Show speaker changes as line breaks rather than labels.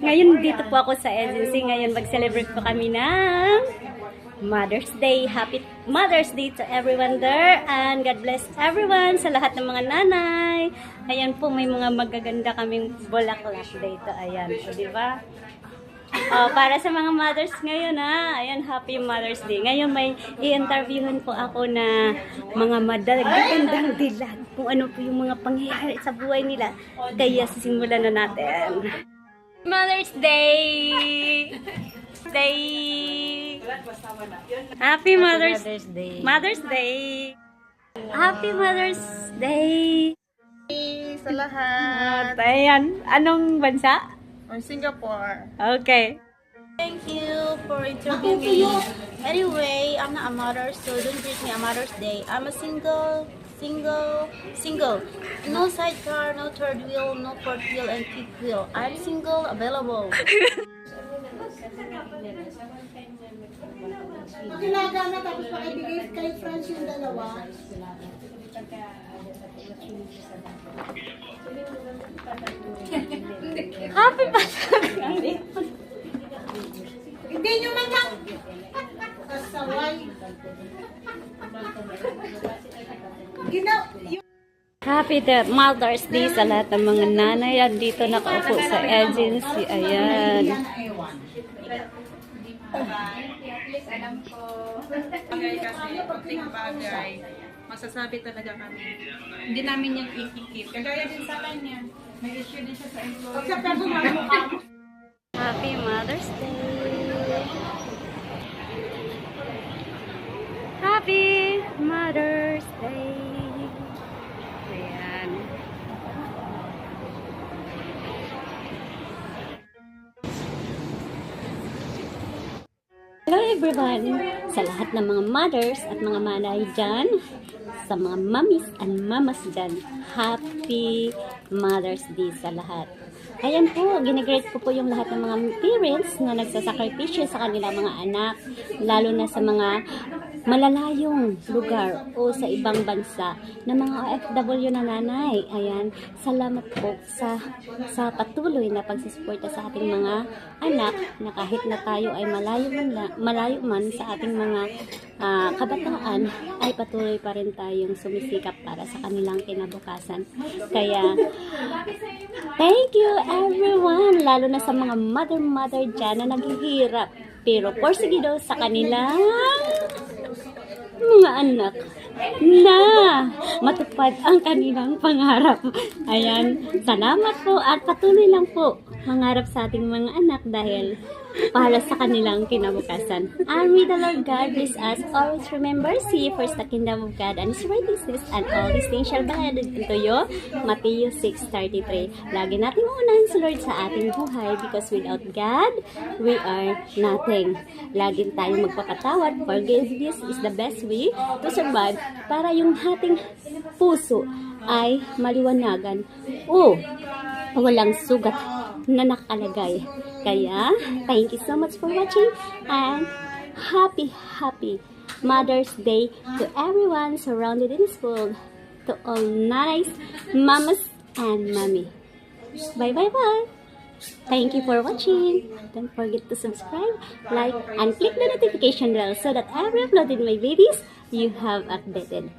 Ngayon dito po ako sa agency. Ngayon mag-celebrate po kami ng Mother's Day. Happy Mother's Day to everyone there. And God bless everyone sa lahat ng mga nanay. Ayan po, may mga magaganda kaming bulaklak dito. Ayan, o diba? Para sa mga mothers ngayon ayan, Happy Mother's Day. Ngayon may i-interviewin po ako na mga magagandang dilag kung ano po yung mga pangyayari sa buhay nila. Kaya sisimulan na natin. Mother's Day! Happy Mother's Day! Mother's Day! Happy Mother's Day!
Sa lahat.
Ayan, anong bansa?
On Singapore.
Okay.
Thank you for interviewing me. Anyway, I'm not a mother, so don't treat me a Mother's Day. I'm a single. No sidecar, no third wheel, no fourth wheel, and fifth wheel. I'm single, available.
Makilaga na tapos pakibigay kay Franz yung dalawa.
Happy birthday!
Hindi nyo man lang. Kasaway.
Happy Mother's Day sa lahat ng mga nanay. Dito nakaupo sa agency. Ayan.
Alam ko. Bagay kasi, konting bagay. Masasabi talaga kami. Hindi namin yung ikikip. Kagaya din sa kanya. May issue din siya sa employee.
Happy Mother's Day! Happy Mother's Day! Ayan. Hello everyone! Sa lahat ng mga mothers at mga manay dyan, sa mga mommies and mamas dyan, Happy Mother's Day sa lahat. Ayan po, ginigrade ko po yung lahat ng mga parents na nagsasakripisyo sa kanilang mga anak, lalo na sa mga malalayong lugar o sa ibang bansa na mga OFW na nanay. Ayan, salamat po sa patuloy na pagsusuporta sa ating mga anak na kahit na tayo ay malayo man sa ating mga kabataan, ay patuloy pa rin tayong sumisikap para sa kanilang kinabukasan. Kaya, thank you everyone, lalo na sa mga mother dyan na naghihirap pero porsigido sa kanilang mga anak na matupad ang kanilang pangarap. Ayan, salamat po at patuloy lang po mangarap sa ating mga anak dahil para sa kanilang kinabukasan. And may the Lord God bless us. Always remember, see first the kingdom of God and His righteousness, and all these things shall be added unto you. Matthew 6:33. Lagi natin uunahin si Lord sa ating buhay because without God, we are nothing. Lagi tayong magpapatawad. Forgiveness is the best way to survive para yung ating puso ay maliwanagan o walang sugat na nakalagay. Kaya, thank you so much for watching and happy Mother's Day to everyone surrounded in this world, to all nice mamas and mommy. Bye. Thank you for watching. Don't forget to subscribe, like, and click the notification bell so that every uploaded my videos you have updated.